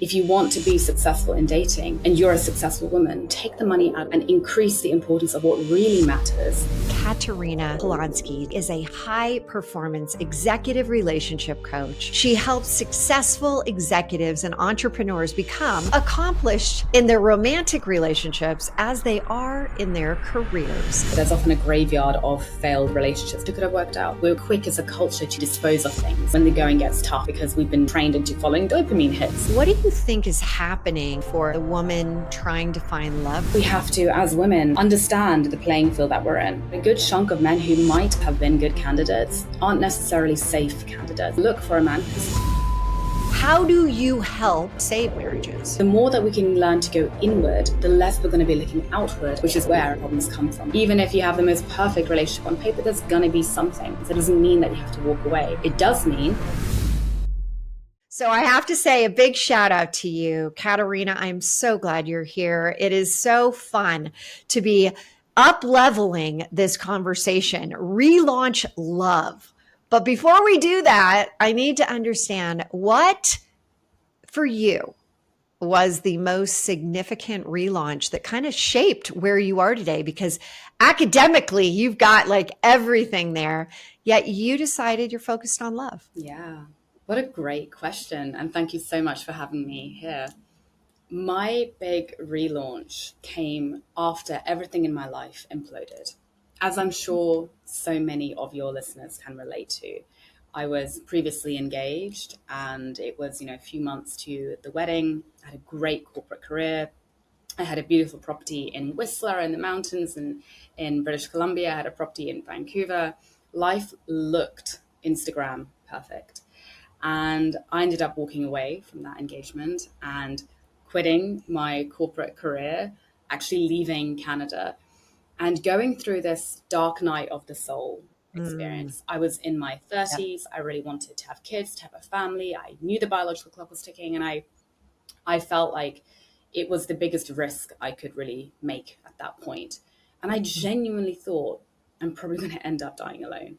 If you want to be successful in dating and you're a successful woman, take the money out and increase the importance of what really matters. Katarina Polonska is a high-performance executive relationship coach. She helps successful executives and entrepreneurs become accomplished in their romantic relationships as they are in their careers. There's often a graveyard of failed relationships that could have worked out. We're quick as a culture to dispose of things when the going gets tough because we've been trained into following dopamine hits. What do you think is happening for a woman trying to find love? We have to, as women, understand the playing field that we're in. A good chunk of men who might have been good candidates aren't necessarily safe candidates. Look for a man. How do you help save marriages? The more that we can learn to go inward, the less we're going to be looking outward, which is where our problems come from. Even if you have the most perfect relationship on paper, there's going to be something. So it doesn't mean that you have to walk away. It does mean... So I have to say a big shout out to you, Katarina. I'm so glad you're here. It is so fun to be up-leveling this conversation. Relaunch love. But before we do that, I need to understand what, for you, was the most significant relaunch that kind of shaped where you are today? Because academically, you've got like everything there, yet you decided you're focused on love. Yeah. What a great question. And thank you so much for having me here. My big relaunch came after everything in my life imploded. As I'm sure so many of your listeners can relate to, I was previously engaged and it was, a few months to the wedding. I had a great corporate career. I had a beautiful property in Whistler in the mountains and in British Columbia. I had a property in Vancouver. Life looked Instagram perfect. And I ended up walking away from that engagement and quitting my corporate career, actually leaving Canada and going through this dark night of the soul experience. I was in my 30s. Yep. I really wanted to have kids, to have a family. I knew the biological clock was ticking, and I felt like it was the biggest risk I could really make at that point. And I genuinely thought, I'm probably going to end up dying alone.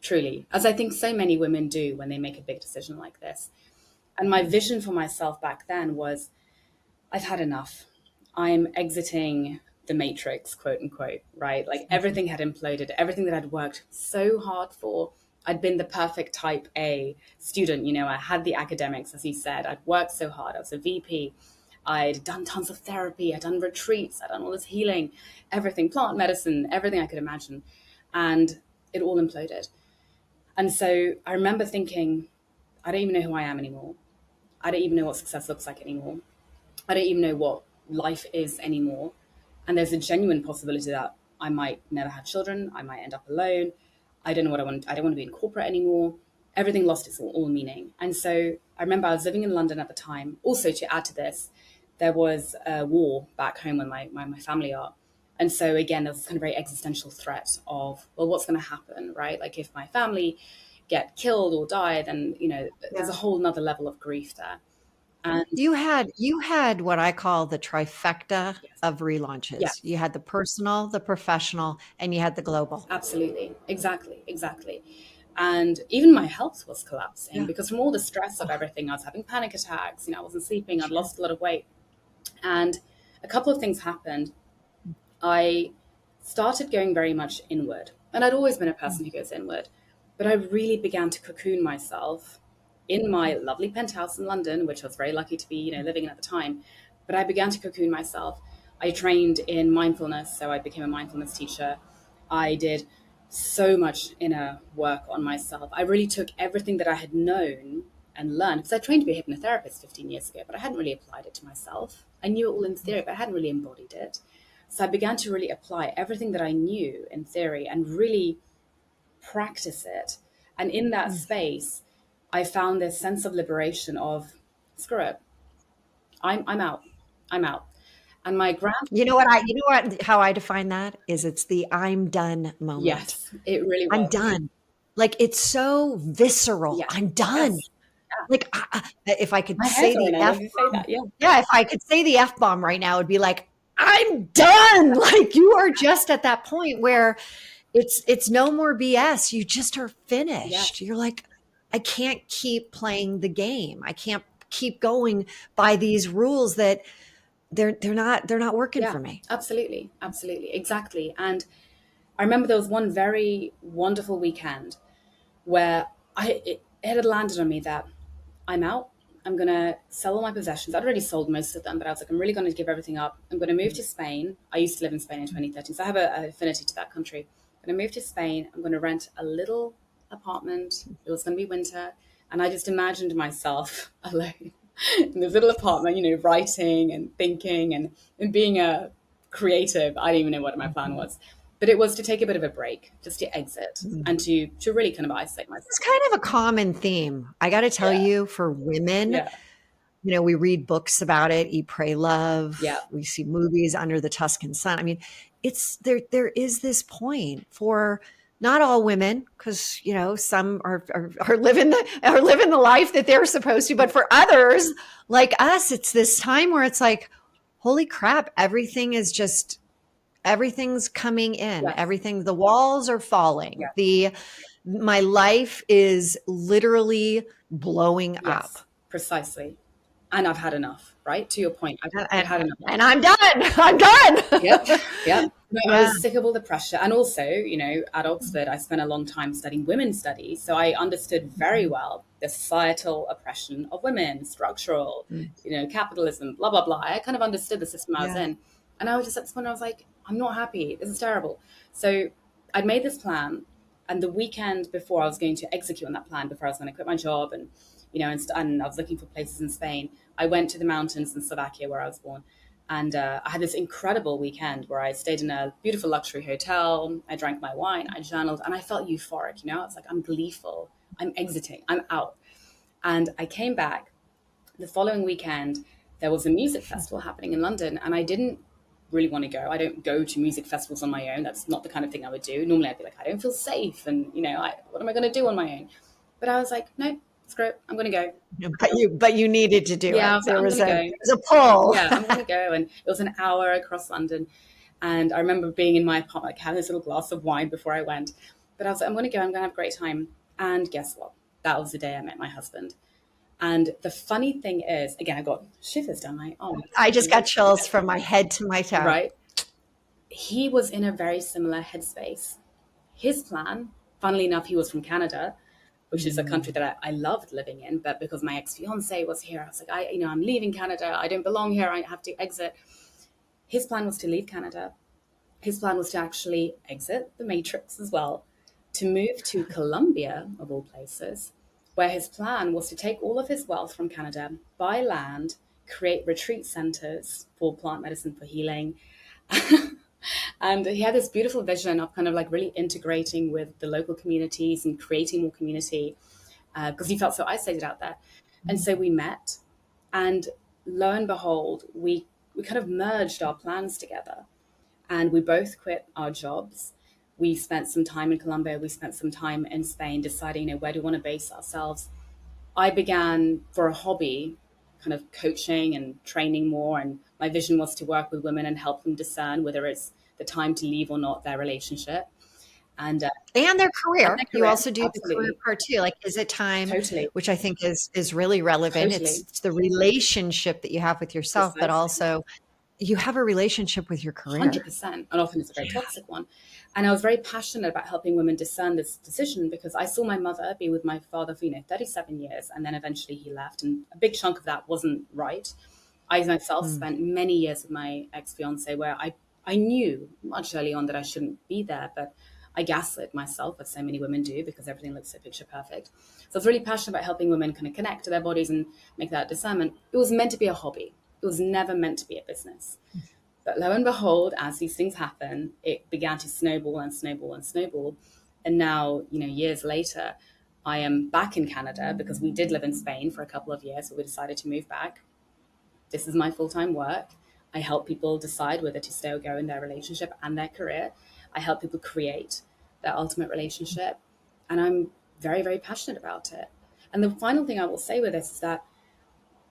Truly, as I think so many women do when they make a big decision like this. And my vision for myself back then was, I've had enough. I'm exiting the matrix, quote unquote, right? Like everything had imploded, everything that I'd worked so hard for. I'd been the perfect type A student. I had the academics, as you said. I'd worked so hard. I was a VP. I'd done tons of therapy. I'd done retreats. I'd done all this healing, everything, plant medicine, everything I could imagine. And it all imploded. And so I remember thinking, I don't even know who I am anymore. I don't even know what success looks like anymore. I don't even know what life is anymore. And there's a genuine possibility that I might never have children. I might end up alone. I don't know what I want. I don't want to be in corporate anymore. Everything lost its all meaning. And so I remember I was living in London at the time. Also, to add to this, there was a war back home where my family are. And so again, there's kind of very existential threat of, well, what's going to happen, right? Like if my family get killed or die, then, there's a whole nother level of grief there. And you had what I call the trifecta of relaunches. Yes. You had the personal, the professional, and you had the global. Absolutely. Exactly. And even my health was collapsing because from all the stress of everything, I was having panic attacks, I wasn't sleeping, I'd lost a lot of weight. And a couple of things happened. I started going very much inward. And I'd always been a person who goes inward. But I really began to cocoon myself in my lovely penthouse in London, which I was very lucky to be, living in at the time. But I began to cocoon myself. I trained in mindfulness, so I became a mindfulness teacher. I did so much inner work on myself. I really took everything that I had known and learned, because I trained to be a hypnotherapist 15 years ago, but I hadn't really applied it to myself. I knew it all in theory, but I hadn't really embodied it. So I began to really apply everything that I knew in theory and really practice it. And in that space, I found this sense of liberation of, screw it, I'm out. And my how I define that is it's the I'm done moment. Yes, it really was. I'm done. Like it's so visceral. Yes. I'm done. Yes. Like if I could say the F-bomb, if I could say the F-bomb right now, it'd be like, I'm done. Like you are just at that point where it's no more BS. You just are finished. Yes. You're like, I can't keep playing the game. I can't keep going by these rules that they're not working Yeah, for me. absolutely. Absolutely. Exactly. And I remember there was one very wonderful weekend where it had landed on me that I'm out. I'm going to sell all my possessions. I'd already sold most of them, but I was like, I'm really going to give everything up. I'm going to move to Spain. I used to live in Spain in 2013, so I have an affinity to that country. I'm going to move to Spain. I'm going to rent a little apartment. It was going to be winter. And I just imagined myself alone in this little apartment, writing and thinking and being a creative. I didn't even know what my plan was. But it was to take a bit of a break, just to exit and to really kind of isolate myself. It's kind of a common theme. I got to tell Yeah. you, for women, Yeah. we read books about it, Eat, Pray, Yeah. Love. We see movies Under the Tuscan Sun. I mean, it's there is this point for not all women, because some are living the life that they're supposed to, but for others like us, it's this time where it's like, holy crap, everything's coming in. Yes. Everything, the walls are falling. Yes. My life is literally blowing up. Yes. Precisely. And I've had enough, right? To your point, I've And, had enough. and I'm done. I'm done. Yep. Yep. No, I Yeah. was sick of all the pressure. And also, at Oxford, I spent a long time studying women's studies. So I understood very well the societal oppression of women, structural, capitalism, blah, blah, blah. I kind of understood the system I was Yeah. in. And I was just at this point, I was like, I'm not happy. This is terrible. So I'd made this plan. And the weekend before I was going to execute on that plan, before I was going to quit my job and I was looking for places in Spain, I went to the mountains in Slovakia where I was born. And I had this incredible weekend where I stayed in a beautiful luxury hotel. I drank my wine, I journaled, and I felt euphoric. I was like, I'm gleeful. I'm exiting. I'm out. And I came back. The following weekend, there was a music festival happening in London, and I didn't really want to go. I don't go to music festivals on my own. That's not the kind of thing I would do. Normally, I'd be like, I don't feel safe, and what am I going to do on my own? But I was like, no, screw it. I'm going to go. But you needed to do Yeah, it. There I'm was going to a, go. there was a pull. Yeah, I'm going to go. And it was an hour across London. And I remember being in my apartment, like having this little glass of wine before I went. But I was like, I'm going to go. I'm going to have a great time. And guess what? That was the day I met my husband. And the funny thing is, again, I got shivers down my arm. I just got chills from my head to my toe. Right? He was in a very similar headspace. His plan, funnily enough, he was from Canada, which is a country that I loved living in. But because my ex-fiance was here, I was like, I'm leaving Canada. I don't belong here. I have to exit. His plan was to leave Canada. His plan was to actually exit the Matrix as well, to move to Colombia, of all places, where his plan was to take all of his wealth from Canada, buy land, create retreat centers for plant medicine, for healing. And he had this beautiful vision of kind of like really integrating with the local communities and creating more community because he felt so isolated out there. And so we met, and lo and behold, we kind of merged our plans together, and we both quit our jobs. We spent some time in Colombia. We spent some time in Spain deciding, where do we want to base ourselves. I began for a hobby, kind of coaching and training more. And my vision was to work with women and help them discern whether it's the time to leave or not their relationship. And their career. their You career, also do the career absolutely. part too. Like, is it time? Totally. Which I think is really relevant. Totally. It's the relationship that you have with yourself, but Precisely. also you have a relationship with your career. 100%. And often it's a very toxic one. And I was very passionate about helping women discern this decision because I saw my mother be with my father for 37 years, and then eventually he left, and a big chunk of that wasn't right. I myself spent many years with my ex-fiance where I knew much early on that I shouldn't be there, but I gaslit myself, as so many women do, because everything looks so picture perfect. So I was really passionate about helping women kind of connect to their bodies and make that discernment. It was meant to be a hobby. It was never meant to be a business. But lo and behold, as these things happen, it began to snowball and snowball and snowball. And now, years later, I am back in Canada because we did live in Spain for a couple of years, but we decided to move back. This is my full-time work. I help people decide whether to stay or go in their relationship and their career. I help people create their ultimate relationship. And I'm very, very passionate about it. And the final thing I will say with this is that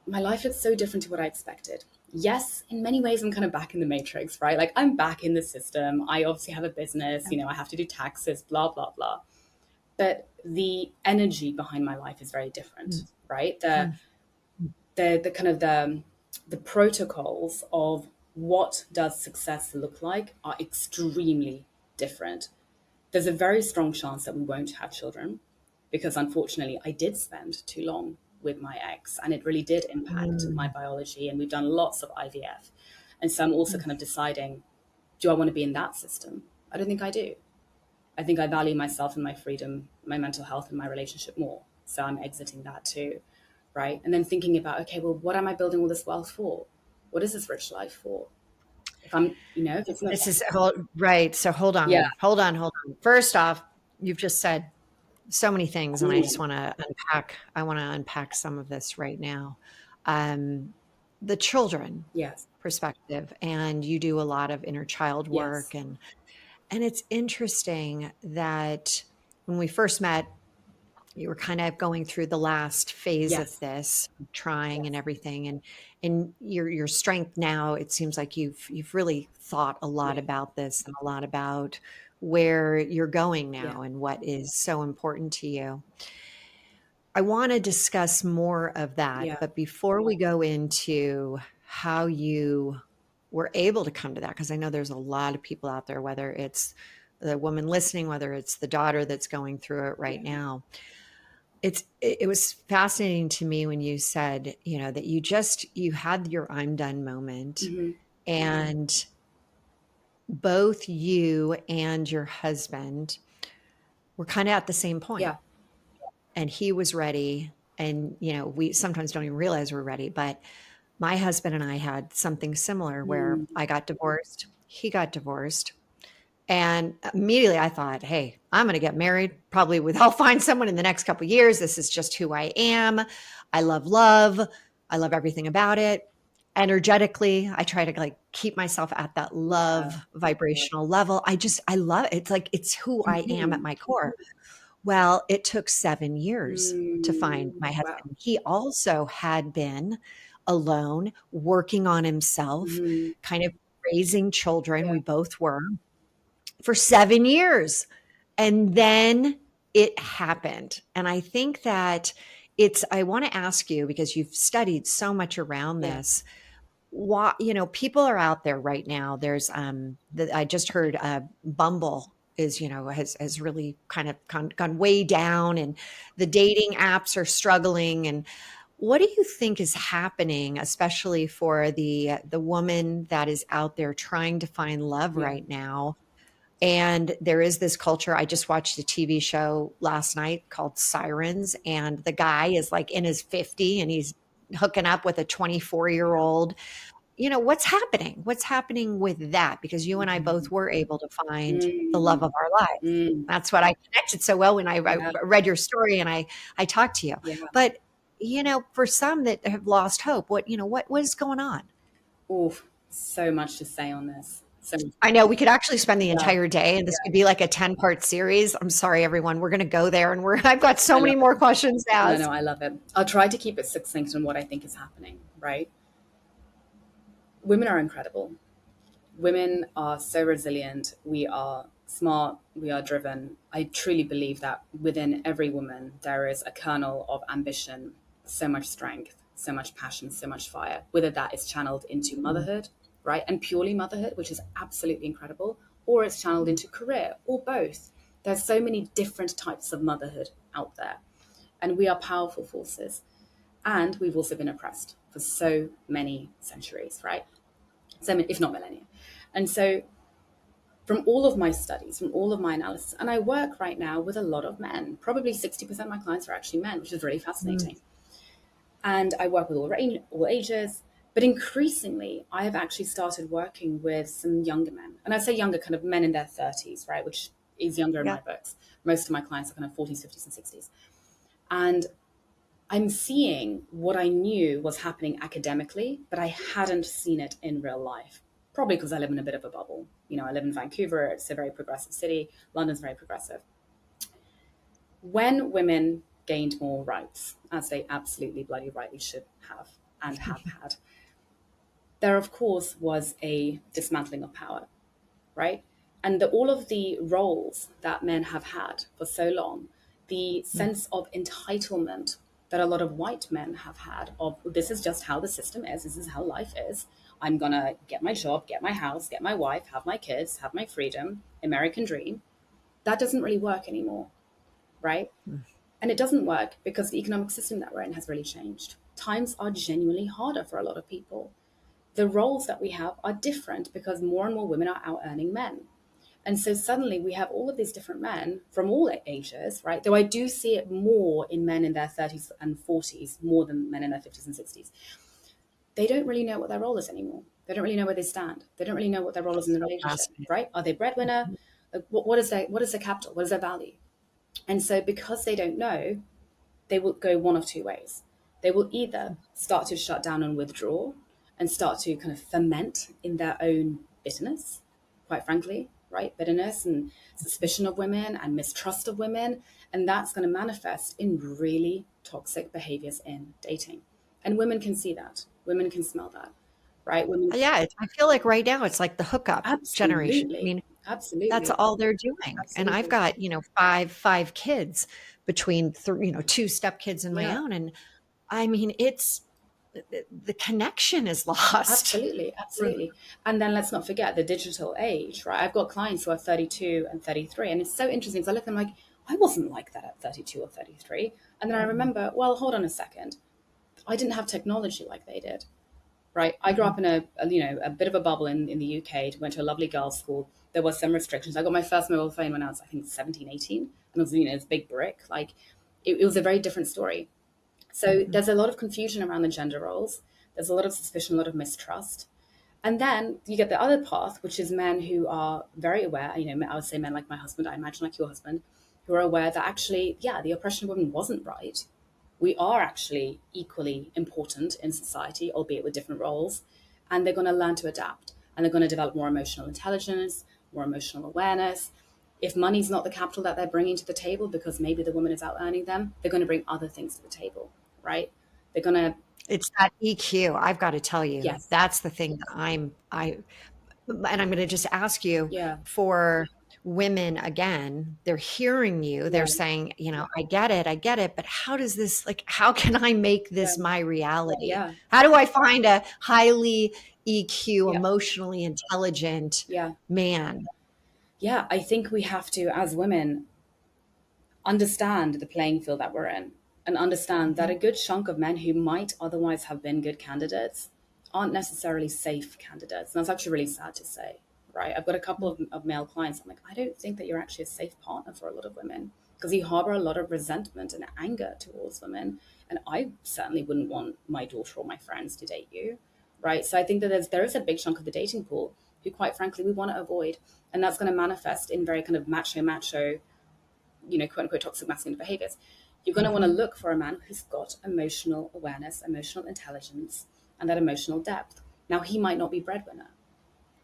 my life looks so different to what I expected. Yes, in many ways, I'm kind of back in the matrix, right? Like, I'm back in the system. I obviously have a business, I have to do taxes, blah, blah, blah. But the energy behind my life is very different, right? the kind of the protocols of what does success look like are extremely different. There's a very strong chance that we won't have children because unfortunately I did spend too long with my ex and it really did impact my Mm. biology, and we've done lots of IVF. And so I'm also kind of deciding, do I want to be in that system? I don't think I do. I think I value myself and my freedom, my mental health, and my relationship more. So I'm exiting that too, right? And then thinking about, okay, well, what am I building all this wealth for? What is this rich life for? If I'm, if it's not, This is right. So yeah, hold on. First off, you've just said so many things, and I just want to unpack. I want to unpack some of this right now. Um, the children yes, perspective, and you do a lot of inner child yes, work, and it's interesting that when we first met, you were kind of going through the last phase of yes, this, trying and yes, everything, and your strength now, it seems like you've really thought a lot yeah, about this and a lot about where you're going yeah, now and what is so important to you. I want to discuss more of that, yeah, but before we go into how you were able to come to that, because I know there's a lot of people out there, whether it's the woman listening, whether it's the daughter that's going through it right yeah, now. It was fascinating to me when you said, that you had your I'm done moment, hmm, and both you and your husband were kind of at the same point, yeah, and he was ready. And we sometimes don't even realize we're ready, but my husband and I had something similar where mm, I got divorced, he got divorced. And immediately I thought, hey, I'm going to get married. Probably I'll find someone in the next couple of years. This is just who I am. I love love. I love everything about it. Energetically, I try to like keep myself at that yeah, love vibrational level. I love it. It's like it's who I am at hmm, my core. Well, it took 7 years to find mm, my wow, husband. He also had been alone, working on himself, hmm, kind of raising children. yeah, We both were for 7 years. And then it happened. And I think that I want to ask you, because you've studied so much around yeah, this, why, people are out there right now. There's, I just heard, Bumble is, has really kind of gone way down, and the dating apps are struggling. And what do you think is happening, especially for the woman that is out there trying to find love yeah, right now? And there is this culture. I just watched a TV show last night called Sirens, and the guy is like in his 50 and he's hooking up with a 24-year yeah, old. What's happening? What's happening with that? Because you and I both mm, were able to find the love mm, of our lives. mm, That's what I connected so well when I yeah, read your story and I talked to you. yeah. But for some that have lost hope, what is going on? Oh, so much to say on this. So I know we could actually spend the yeah, entire day, and this could be like a 10-part series. I'm sorry, everyone. We're going to go there, and I've got so I love many it. more questions to No, no, ask. I love it. I'll try to keep it succinct on what I think is happening, right? Women are incredible. Women are so resilient. We are smart. We are driven. I truly believe that within every woman, there is a kernel of ambition, so much strength, so much passion, so much fire, whether that is channeled into Mm, motherhood, right? And purely motherhood, which is absolutely incredible, or it's channeled mm, into career, or both. There's so many different types of motherhood out there. And we are powerful forces. And we've also been oppressed for so many centuries, right? So, if not millennia. And so, from all of my studies, from all of my analysis, and I work right now with a lot of men, probably 60% of my clients are actually men, which is really mm, fascinating. And I work with all ages. But increasingly, I have actually started working with some younger men. And I say younger, kind of men in their 30s, right? Which is younger in yeah. my books. Most of my clients are kind of 40s, 50s, and 60s. And I'm seeing what I knew was happening academically, but I hadn't seen it in real life. Probably because I live in a bit of a bubble. I live in Vancouver, it's a very progressive city. London's very progressive. When women gained more rights, as they absolutely bloody rightly should have and have had, there of course was a dismantling of power, right? And all of the roles that men have had for so long, the Mm, sense of entitlement that a lot of white men have had of this is just how the system is, this is how life is. I'm gonna get my job, get my house, get my wife, have my kids, have my freedom, American dream. That doesn't really work anymore, right? And it doesn't work because the economic system that we're in has really changed. Times are genuinely harder for a lot of people. The roles that we have are different because more and more women are out earning men. And so suddenly we have all of these different men from all ages, right? Though I do see it more in men in their 30s and 40s, more than men in their 50s and 60s. They don't really know what their role is anymore. They don't really know where they stand. They don't really know what their role is in the So relationship, fascinating. right? Are they breadwinner? Like, what is their capital? What is their value? And so because they don't know, they will go one of two ways. They will either start to shut down and withdraw and start to kind of ferment in their own bitterness, quite frankly, right? Bitterness and suspicion of women and mistrust of women. And that's going to manifest in really toxic behaviors in dating. And women can see that. Women can smell that, right? Women, Yeah, I feel like right now it's like the hookup generation. I absolutely, mean, that's absolutely, all they're doing. And I've absolutely. got, five kids between two step kids and my Yeah. own. And I mean, it's the connection is lost. Absolutely, absolutely. And then let's not forget the digital age, right? I've got clients who are 32 and 33, and it's so interesting because I look at them like, I wasn't like that at 32 or 33. And then I remember, well, hold on a second. I didn't have technology like they did, right? I grew Mhm. up in a bit of a bubble in the UK, went to a lovely girls' school. There was some restrictions. I got my first mobile phone when I was, I think, 17, 18, and it was, this big brick. Like, it was a very different story. So Mhm. there's a lot of confusion around the gender roles. There's a lot of suspicion, a lot of mistrust. And then you get the other path, which is men who are very aware. I would say men like my husband, I imagine like your husband, who are aware that actually, yeah, the oppression of women wasn't right. We are actually equally important in society, albeit with different roles. And they're going to learn to adapt and they're going to develop more emotional intelligence, more emotional awareness. If money's not the capital that they're bringing to the table because maybe the woman is out earning them, they're going to bring other things to the table, right? They're going to, It's that EQ. I've got to tell you, yes, that's the thing that and I'm going to just ask you yeah, for women again, they're hearing you, they're yeah, saying, I get it, but how does this, like, how can I make yeah, this my reality? yeah, How do I find a highly EQ, yeah, emotionally intelligent yeah. man? Yeah, I think we have to, as women, understand the playing field that we're in and understand that Mhm. a good chunk of men who might otherwise have been good candidates aren't necessarily safe candidates. And that's actually really sad to say, right? I've got a couple of male clients. I'm like, I don't think that you're actually a safe partner for a lot of women because you harbor a lot of resentment and anger towards women. And I certainly wouldn't want my daughter or my friends to date you, right? So I think that there is a big chunk of the dating pool who, quite frankly, we want to avoid. And that's going to manifest in very kind of macho, quote unquote toxic masculine behaviors. You're going to want to Mhm. look for a man who's got emotional awareness, emotional intelligence, and that emotional depth. Now, he might not be breadwinner,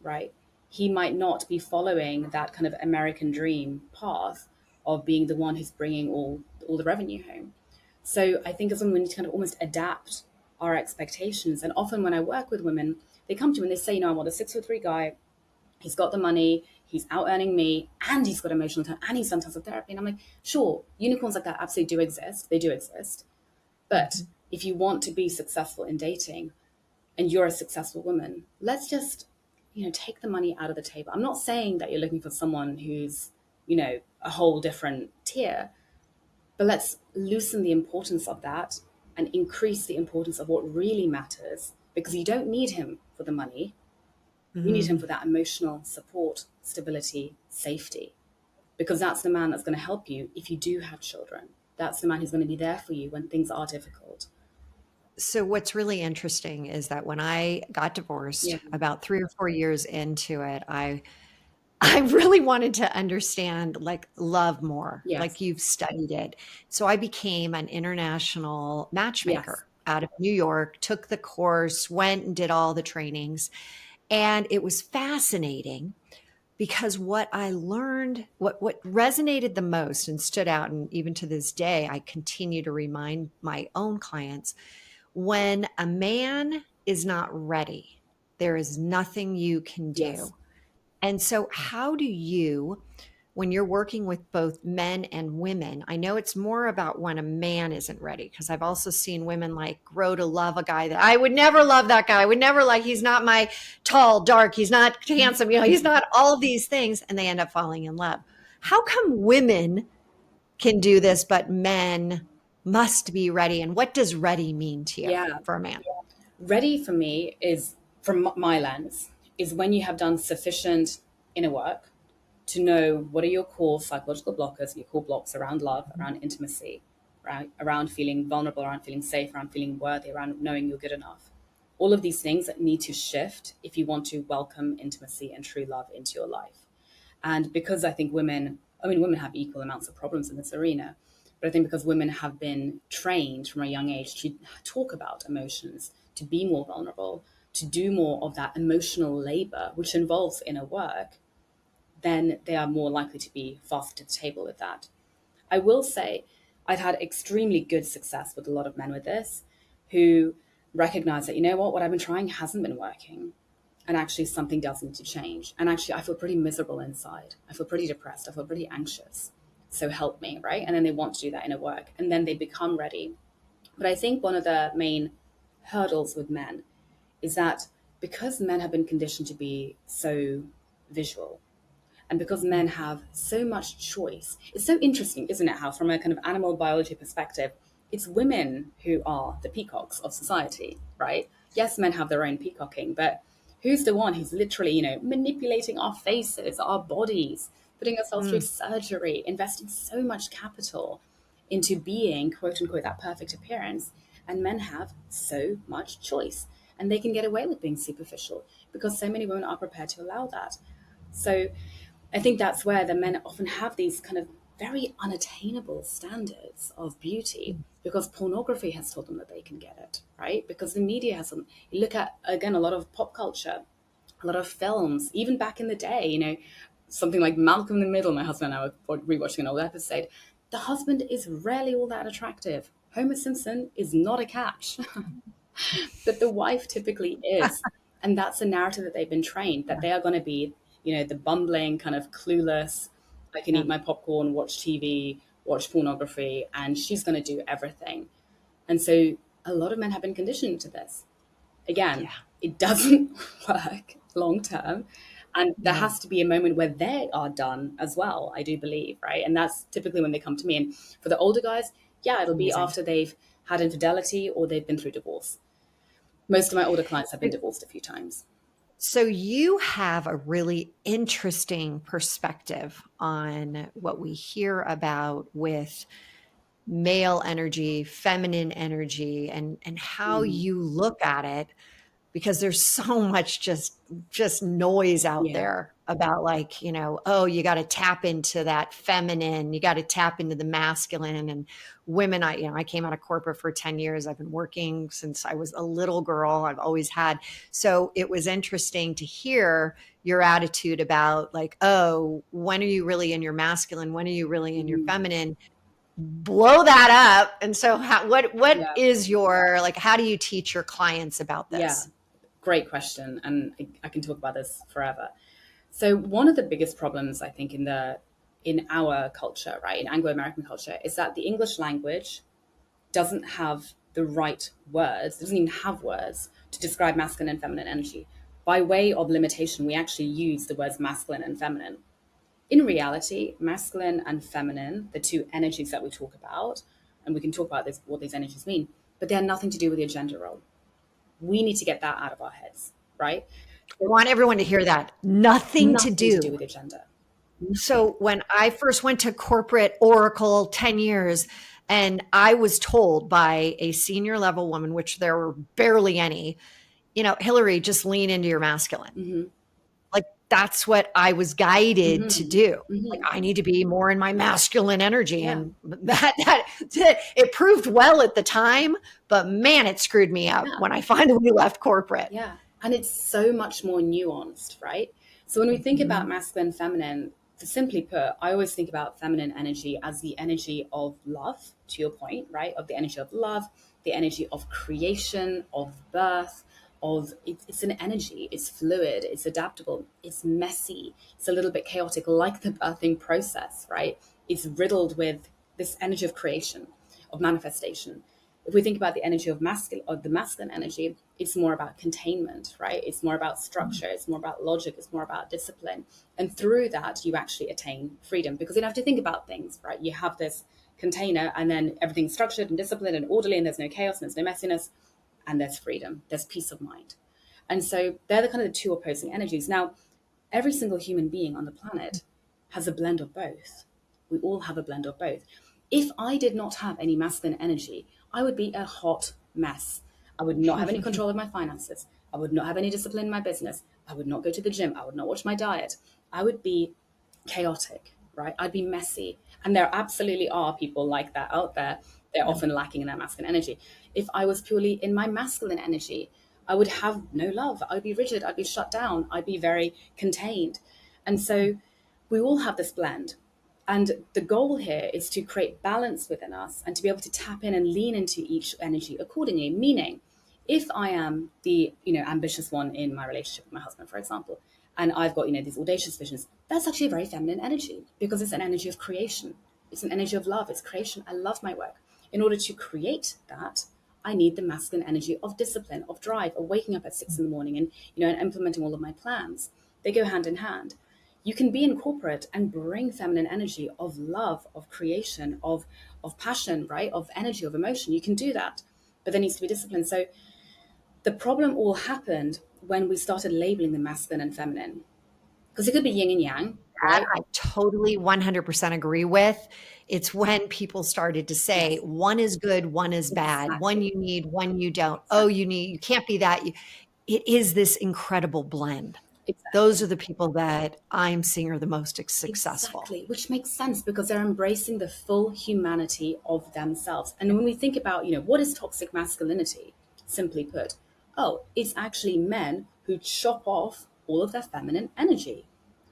right? He might not be following that kind of American dream path of being the one who's bringing all the revenue home. So I think as women, we need to kind of almost adapt our expectations. And often when I work with women, they come to me and they say, I want a 6'3" guy. He's got the money, he's out earning me, and he's got emotional talent, and he's done tons of therapy. And I'm like, sure, unicorns like that absolutely do exist. They do exist. But Mhm. if you want to be successful in dating and you're a successful woman, let's just, take the money out of the table. I'm not saying that you're looking for someone who's, a whole different tier, but let's loosen the importance of that and increase the importance of what really matters because you don't need him for the money. You need him Mhm. for that emotional support, stability, safety, because that's the man that's going to help you if you do have children. That's the man who's going to be there for you when things are difficult. So what's really interesting is that when I got Yeah. divorced, about 3 or 4 years into it, I really wanted to understand, like, love more, Yes. like you've studied it. So I became an international Yes. matchmaker out of New York, took the course, went and did all the trainings. And it was fascinating because what I learned, what resonated the most and stood out, and even to this day, I continue to remind my own clients, when a man is not ready, there is nothing you can Yes. do. And so, how do you, when you're working with both men and women, I know it's more about when a man isn't ready, because I've also seen women like grow to love a guy that I would never love that guy. I would never like, he's not my tall, dark, he's not handsome, he's not all these things. And they end up falling in love. How come women can do this, but men must be ready? And what does ready mean to you Yeah. for a man? Ready for me is, from my lens, is when you have done sufficient inner work to know what are your core psychological blockers, your core blocks around love, around intimacy, right? Around feeling vulnerable, around feeling safe, around feeling worthy, around knowing you're good enough. All of these things that need to shift if you want to welcome intimacy and true love into your life. And because I think women have equal amounts of problems in this arena, but I think because women have been trained from a young age to talk about emotions, to be more vulnerable, to do more of that emotional labor, which involves inner work, then they are more likely to be faster to the table with that. I will say I've had extremely good success with a lot of men with this who recognize that, what I've been trying hasn't been working. And actually, something does need to change. And actually, I feel pretty miserable inside. I feel pretty depressed. I feel pretty anxious. So help me, right? And then they want to do that inner work. And then they become ready. But I think one of the main hurdles with men is that because men have been conditioned to be so visual, and because men have so much choice, it's so interesting, isn't it? How, from a kind of animal biology perspective, it's women who are the peacocks of society, right? Yes, men have their own peacocking, but who's the one who's literally, manipulating our faces, our bodies, putting ourselves through Mm, surgery, investing so much capital into being, quote unquote, that perfect appearance? And men have so much choice. And they can get away with being superficial because so many women are prepared to allow that. So I think that's where the men often have these kind of very unattainable standards of beauty because pornography has told them that they can get it, right? Because the media has them. You look at, again, a lot of pop culture, a lot of films, even back in the day, something like Malcolm in the Middle, my husband and I were rewatching an old episode. The husband is rarely all that attractive. Homer Simpson is not a catch. But the wife typically is. And that's the narrative that they've been trained, that they are going to be, the bumbling, kind of clueless, I can yeah, eat my popcorn, watch TV, watch pornography, and she's going to do everything. And so a lot of men have been conditioned to this. Again, yeah, it doesn't work long term. And there no, has to be a moment where they are done as well, I do believe, right? And that's typically when they come to me. And for the older guys, yeah, it'll be amazing. after they've had infidelity or they've been through divorce. Most of my older clients have been divorced a few times. So you have a really interesting perspective on what we hear about with male energy, feminine energy, and how Mm-hmm. you look at it, because there's so much just noise out Yeah. there about, like, oh, you got to tap into that feminine, you got to tap into the masculine. And women, I came out of corporate for 10 years. I've been working since I was a little girl. I've always had. So it was interesting to hear your attitude about, like, oh, when are you really in your masculine, when are you really in your Mm-hmm. feminine? Blow that up. And so what Yeah. is your, like, how do you teach your clients about Yeah. this? Great question. And I can talk about this forever. So one of the biggest problems I think in our culture, right, in Anglo-American culture, is that the English language doesn't have the right words, doesn't even have words to describe masculine and feminine energy. By way of limitation, we actually use the words masculine and feminine. In reality, masculine and feminine, the two energies that we talk about, and we can talk about this, what these energies mean, but they have nothing to do with your gender role. We need to get that out of our heads, right? I So want everyone to hear that. Nothing to nothing to do do. with your gender. Nothing. So when I first went to corporate Oracle 10 years, and I was told by a senior level woman, which there were barely any, Hilary, just lean into your masculine. Mm-hmm. Like, that's what I was guided to Mm-hmm. do. Like, Mm-hmm. I need to be more in my masculine energy. Yeah. And that it proved well at the time, but man, it screwed me up Yeah. when I finally left corporate. Yeah. And it's so much more nuanced, right? So when we think about Mhm. masculine, feminine, to simply put, I always think about feminine energy as the energy of love, to your point, right? Of the energy of love, the energy of creation, of birth, it's an energy, it's fluid, it's adaptable, it's messy, it's a little bit chaotic, like the birthing process, right? It's riddled with this energy of creation, of manifestation. If we think about the energy of masculine, or the masculine energy, it's more about containment, right? It's more about structure, it's more about logic, it's more about discipline. And through that, you actually attain freedom, because you don't have to think about things, right? You have this container, and then everything's structured and disciplined and orderly, and there's no chaos and there's no messiness, and there's freedom, there's peace of mind. And so they're the kind of the two opposing energies. Now, every single human being on the planet has a blend of both. We all have a blend of both. If I did not have any masculine energy, I would be a hot mess. I would not have any control of my finances. I would not have any discipline in my business. I would not go to the gym. I would not watch my diet. I would be chaotic, right? I'd be messy. And there absolutely are people like that out there. They're often lacking in their masculine energy. If I was purely in my masculine energy, I would have no love. I'd be rigid. I'd be shut down. I'd be very contained. And so we all have this blend. And the goal here is to create balance within us and to be able to tap in and lean into each energy accordingly. Meaning, if I am the ambitious one in my relationship with my husband, for example, and I've got these audacious visions, that's actually a very feminine energy, because it's an energy of creation. It's an energy of love. It's creation. I love my work. In order to create that, I need the masculine energy of discipline, of drive, of waking up at 6 in the morning and implementing all of my plans. They go hand in hand. You can be in corporate and bring feminine energy of love, of creation, of passion, right? Of energy, of emotion. You can do that, but there needs to be discipline. So the problem all happened when we started labeling the masculine and feminine, because it could be yin and yang, That right? I totally 100% agree with. It's when people started to say Yes, one is good, one is bad, one exactly. you need, one you don't. Oh, Exactly. you can't be that. It is this incredible blend. Those Exactly. are the people that I'm seeing are the most successful. Exactly, which makes sense because they're embracing the full humanity of themselves. And when we think about, what is toxic masculinity, simply put, oh, it's actually men who chop off all of their feminine energy.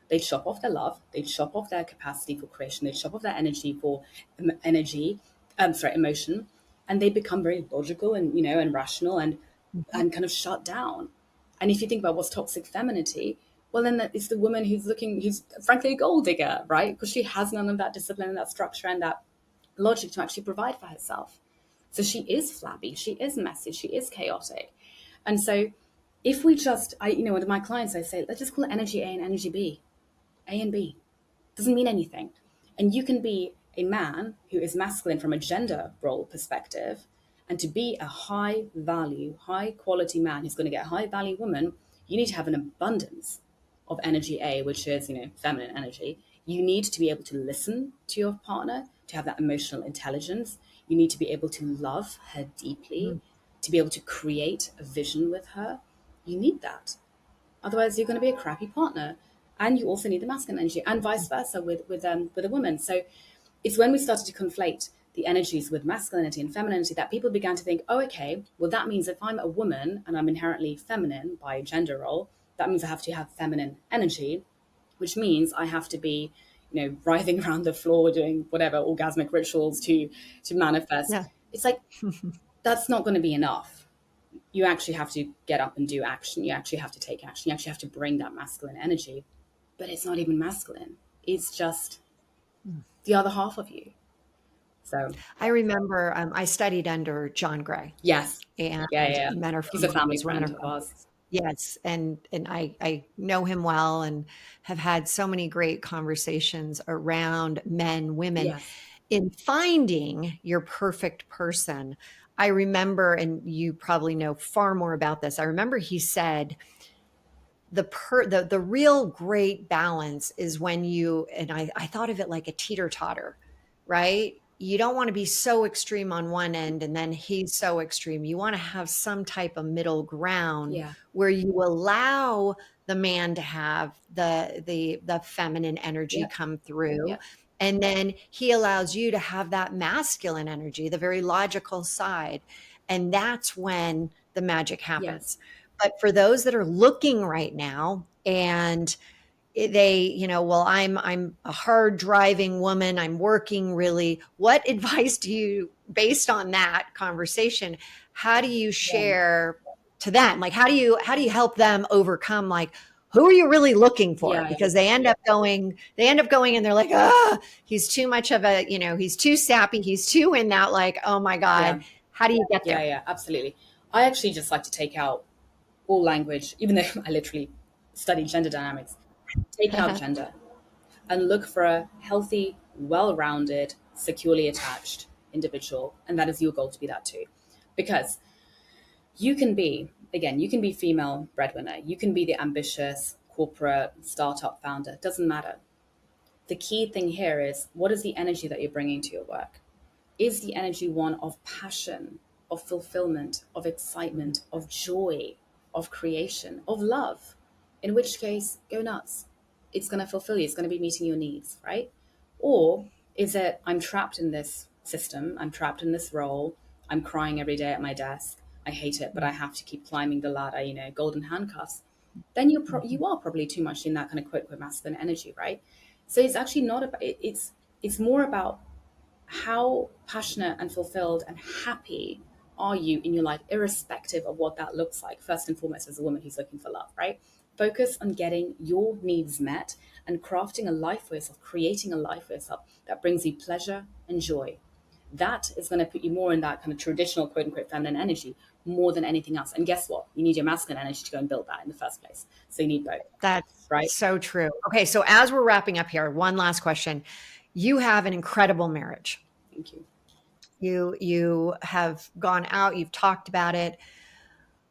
They chop off their love, they chop off their capacity for creation, they chop off their energy for emotion, and they become very logical and rational Mhm. and kind of shut down. And if you think about what's toxic femininity, well, then it's the woman who's frankly a gold digger, right? Because she has none of that discipline and that structure and that logic to actually provide for herself. So she is flabby, she is messy, she is chaotic. And so if we just, with my clients, I say, let's just call it energy A and energy B. A and B. Doesn't mean anything. And you can be a man who is masculine from a gender role perspective, and to be a high value, high quality man who's going to get a high value woman, you need to have an abundance of energy A, which is, feminine energy. You need to be able to listen to your partner, to have that emotional intelligence. You need to be able to love her deeply, Mhm. to be able to create a vision with her. You need that. Otherwise, you're going to be a crappy partner. And you also need the masculine energy, and vice versa with a woman. So it's when we started to conflate the energies with masculinity and femininity that people began to think, oh, okay, well, that means if I'm a woman and I'm inherently feminine by gender role, that means I have to have feminine energy, which means I have to be, writhing around the floor doing whatever orgasmic rituals to manifest. Yeah. It's like that's not going to be enough. You actually have to get up and do action. You actually have to take action. You actually have to bring that masculine energy. But it's not even masculine. It's just the other half of you. So I remember I studied under John Gray, yes, and yeah, yeah, yeah. Men Are He's from a family Mars, Women Are friend of from ours. Venus. Yes, and I know him well and have had so many great conversations around men, women. Yes, In finding your perfect person, I remember, and you probably know far more about this. I remember he said the real great balance is when you, and I thought of it like a teeter totter, right? You don't want to be so extreme on one end and then he's so extreme. You want to have some type of middle ground yeah, where you allow the man to have the feminine energy yeah, come through, yeah, and then he allows you to have that masculine energy, the very logical side, and that's when the magic yes, happens. But for those that are looking right now and they, well, I'm a hard driving woman, I'm working really. What advice do you, based on that conversation, how do you yeah. share? to them? Like, how do you help them overcome, like, who are you really looking for? Yeah, Because they end up going and they're like, ah, he's too much of a, he's too sappy. He's too in that, like, oh my God, yeah, how do you get yeah, there? yeah, absolutely. I actually just like to take out all language, even though I literally study gender dynamics, take out gender and look for a healthy, well rounded, securely attached individual. And that is your goal, to be that too. Because you can be, again, you can be female breadwinner, you can be the ambitious corporate startup founder, doesn't matter. The key thing here is, what is the energy that you're bringing to your work? Is the energy one of passion, of fulfillment, of excitement, of joy, of creation, of love? In which case, go nuts. It's going to fulfill you, it's going to be meeting your needs, right? Or is it, I'm trapped in this system, I'm trapped in this role, I'm crying every day at my desk, I hate it, but I have to keep climbing the ladder, golden handcuffs? Then you are probably too much in that kind of quote unquote masculine energy, right? So it's actually not about it's more about how passionate and fulfilled and happy are you in your life, irrespective of what that looks like, first and foremost, as a woman who's looking for love, right? Focus on getting your needs met and crafting a life for yourself, creating a life for yourself that brings you pleasure and joy. That is going to put you more in that kind of traditional quote unquote feminine energy more than anything else. And guess what? You need your masculine energy to go and build that in the first place. So you need both, That's right? so true. Okay, so as we're wrapping up here, one last question. You have an incredible marriage. Thank you. You have gone out, you've talked about it.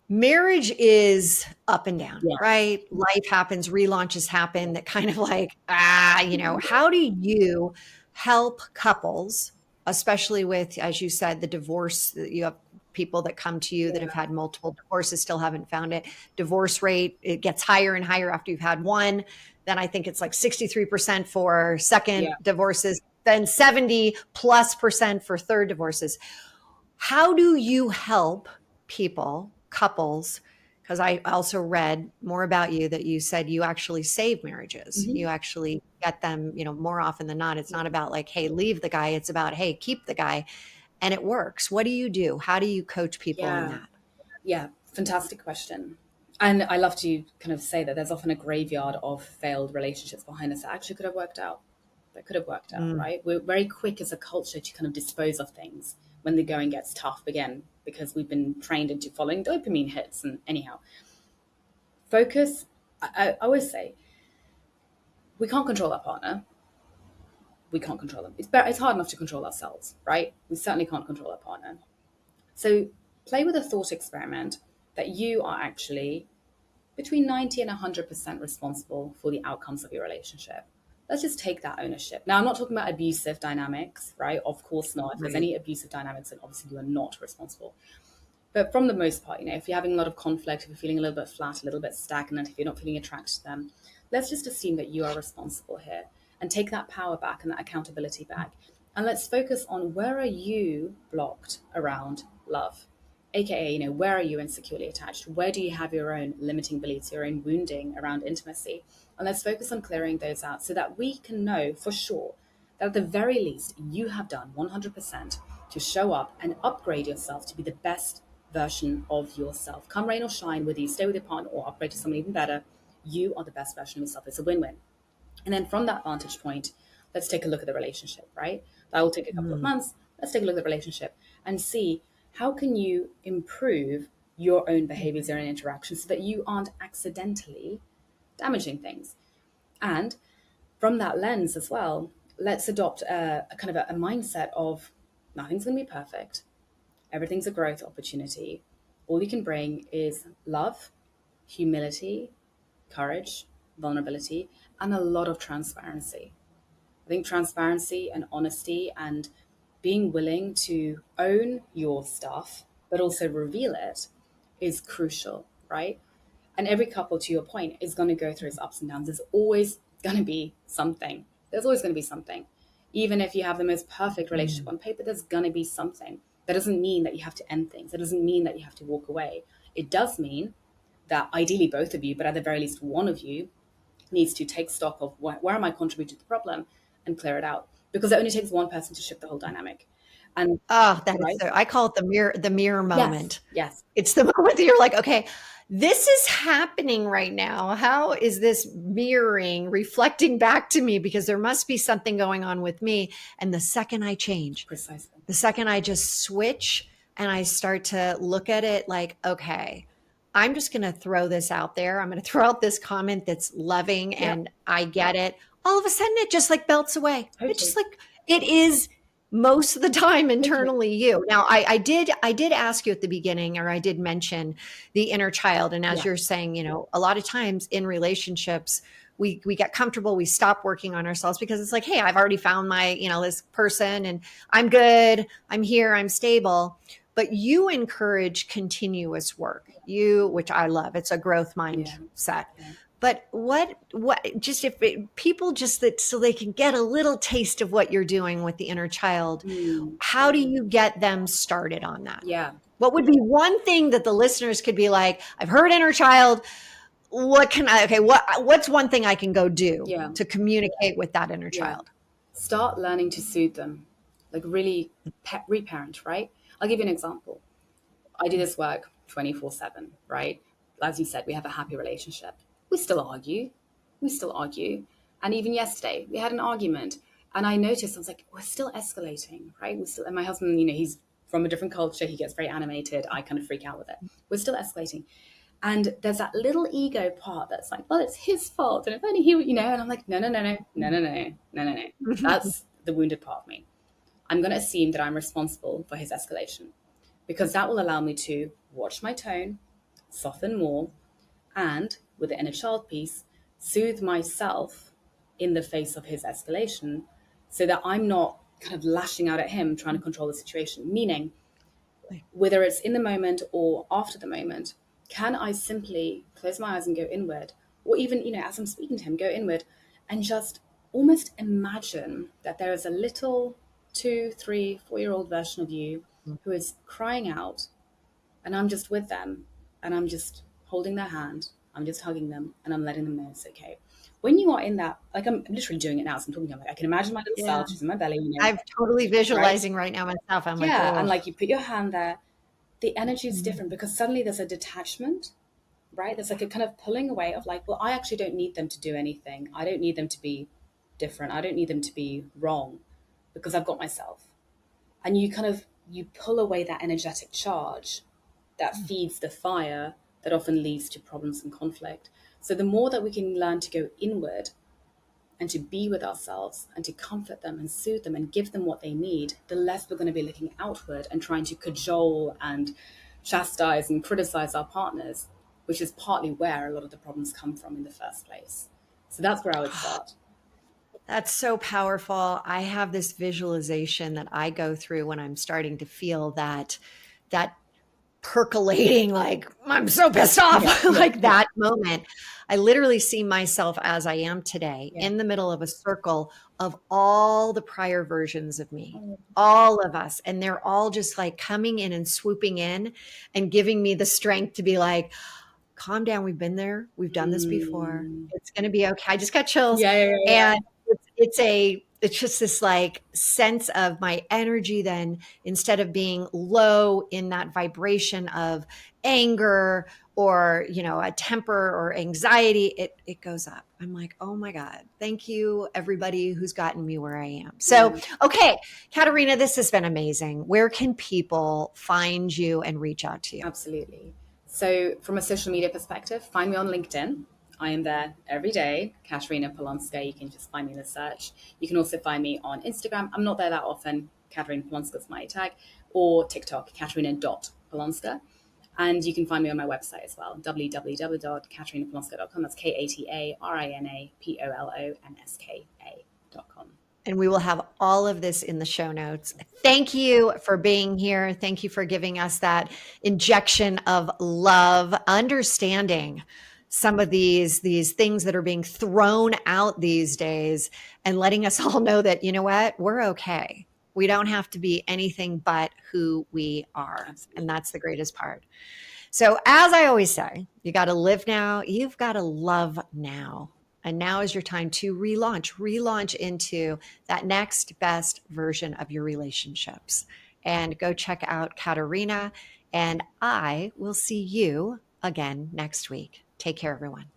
Marriage is up and down, Yeah. right? Life happens, relaunches happen, that kind of like, how do you help couples, especially with, as you said, the divorce? You have people that come to you that have Yeah. had multiple divorces, still haven't found it. Divorce rate, it gets higher and higher after you've had one. Then I think it's like 63% for second Yeah. divorces, then 70+% for third divorces. How do you help people, couples? Because I also read more about you, that you said you actually save marriages. Hmm. You actually get them, more often than not. It's not about like, hey, leave the guy. It's about, hey, keep the guy. And it works. What do you do? How do you coach people in Yeah. that? Yeah, fantastic question. And I love to kind of say that there's often a graveyard of failed relationships behind us that actually could have worked out. That could have worked out, Mm, right? We're very quick as a culture to kind of dispose of things when the going gets tough again, because we've been trained into following dopamine hits. And anyhow, focus. I always say, we can't control our partner. We can't control them. It's hard enough to control ourselves, right? We certainly can't control our partner. So play with a thought experiment that you are actually between 90 and 100% responsible for the outcomes of your relationship. Let's just take that ownership. Now, I'm not talking about abusive dynamics, right? Of course not. If there's right. any abusive dynamics, then obviously you are not responsible. But from the most part, if you're having a lot of conflict, if you're feeling a little bit flat, a little bit stagnant, if you're not feeling attracted to them, let's just assume that you are responsible here and take that power back and that accountability back. And let's focus on, where are you blocked around love? AKA, where are you insecurely attached? Where do you have your own limiting beliefs, your own wounding around intimacy? And let's focus on clearing those out so that we can know for sure that at the very least you have done 100% to show up and upgrade yourself to be the best version of yourself. Come rain or shine, whether you stay with your partner or upgrade to someone even better, you are the best version of yourself. It's a win-win. And then from that vantage point, let's take a look at the relationship, right? That will take a couple of Mm, months. Let's take a look at the relationship and see, how can you improve your own behaviors, your own interactions, so that you aren't accidentally damaging things. And from that lens as well, let's adopt a kind of a mindset of, nothing's going to be perfect. Everything's a growth opportunity. All you can bring is love, humility, courage, vulnerability, and a lot of transparency. I think transparency and honesty and being willing to own your stuff, but also reveal it, is crucial, right? And every couple, to your point, is going to go through its ups and downs. There's always going to be something. There's always going to be something. Even if you have the most perfect relationship mm, on paper, there's going to be something. That doesn't mean that you have to end things. That doesn't mean that you have to walk away. It does mean that ideally both of you, but at the very least one of you, needs to take stock of, where am I contributing to the problem, and clear it out. Because it only takes one person to shift the whole dynamic. And Oh, that is right? so, I call it the mirror Yes, moment. yes, It's the moment that you're like, okay, this is happening right now. How is this mirroring, reflecting back to me? Because there must be something going on with me. And the second I change, precisely. the second I just switch and I start to look at it like, okay, I'm just going to throw this out there. I'm going to throw out this comment that's loving Yep, and I get it. All of a sudden, it just like belts away. It just totally, like, it is most of the time totally. internally you. Now, I did ask you at the beginning, or I did mention the inner child. And as Yeah, you're saying, a lot of times in relationships, we get comfortable, we stop working on ourselves because it's like, hey, I've already found my, this person and I'm good, I'm here, I'm stable. But you encourage continuous work, which I love. It's a growth yeah, mindset. yeah. But just if people just that so they can get a little taste of what you're doing with the inner child, Mm, how do you get them started on that? yeah, What would be one thing that the listeners could be like, I've heard inner child. What can I, okay, what's one thing I can go do yeah, to communicate with that inner yeah. child? Start learning to soothe them, like really reparent, right? I'll give you an example. I do this work 24/7, right? As you said, we have a happy relationship. We still argue. We still argue. And even yesterday, we had an argument. And I noticed, I was like, we're still escalating, right? And my husband, he's from a different culture. He gets very animated. I kind of freak out with it. We're still escalating. And there's that little ego part that's like, well, it's his fault. And if only he would, and I'm like, no, no, no, no, no, no, no, no, no, no. That's the wounded part of me. I'm going to assume that I'm responsible for his escalation because that will allow me to watch my tone, soften more, and with the inner child piece, soothe myself in the face of his escalation so that I'm not kind of lashing out at him trying to control the situation. Meaning, whether it's in the moment or after the moment, can I simply close my eyes and go inward? Or even, as I'm speaking to him, go inward and just almost imagine that there is a little 2, 3, 4 year old version of you who is crying out, and I'm just with them, and I'm just holding their hand, I'm just hugging them, and I'm letting them know it's okay. When you are in that, like I'm literally doing it now, so I'm talking to them, like I can imagine my little Yeah. self, she's in my belly, I'm totally right? visualizing right now myself. I'm like, Yeah, and oh, like you put your hand there, the energy is different because suddenly there's a detachment, right? There's like a kind of pulling away of like, well, I actually don't need them to do anything. I don't need them to be different. I don't need them to be wrong because I've got myself. And you pull away that energetic charge that feeds the fire that often leads to problems and conflict. So the more that we can learn to go inward and to be with ourselves and to comfort them and soothe them and give them what they need, the less we're going to be looking outward and trying to cajole and chastise and criticize our partners, which is partly where a lot of the problems come from in the first place. So that's where I would start. that's so powerful. I have this visualization that I go through when I'm starting to feel that percolating, like I'm so pissed Yeah, off, yeah, like yeah, that moment. I literally see myself as I am today yeah. in the middle of a circle of all the prior versions of me, Oh, all of us. And they're all just like coming in and swooping in and giving me the strength to be like, calm down. We've been there. We've done this before. mm. It's going to be okay. I just got chills. Yeah, yeah, yeah, yeah. And it's just this like sense of my energy then, instead of being low in that vibration of anger or, a temper or anxiety, it goes up. I'm like, oh my God, thank you everybody who's gotten me where I am. So, Yeah. okay, Katarina, this has been amazing. Where can people find you and reach out to you? Absolutely. So, from a social media perspective, find me on LinkedIn. I am there every day, Katarina Polonska. You can just find me in the search. You can also find me on Instagram. I'm not there that often. Katarina Polonska is my tag, or TikTok, Katarina.Polonska. And you can find me on my website as well, www.katarinapolonska.com. That's KATARINAPOLONSKA.com. And we will have all of this in the show notes. Thank you for being here. Thank you for giving us that injection of love, understanding some of these things that are being thrown out these days, and letting us all know that, you know what, we're okay. We don't have to be anything but who we are. And Absolutely. that's the greatest part. So, as I always say, you got to live now, you've got to love now. And now is your time to relaunch into that next best version of your relationships. and go check out Katarina. And I will see you again next week. Take care, everyone.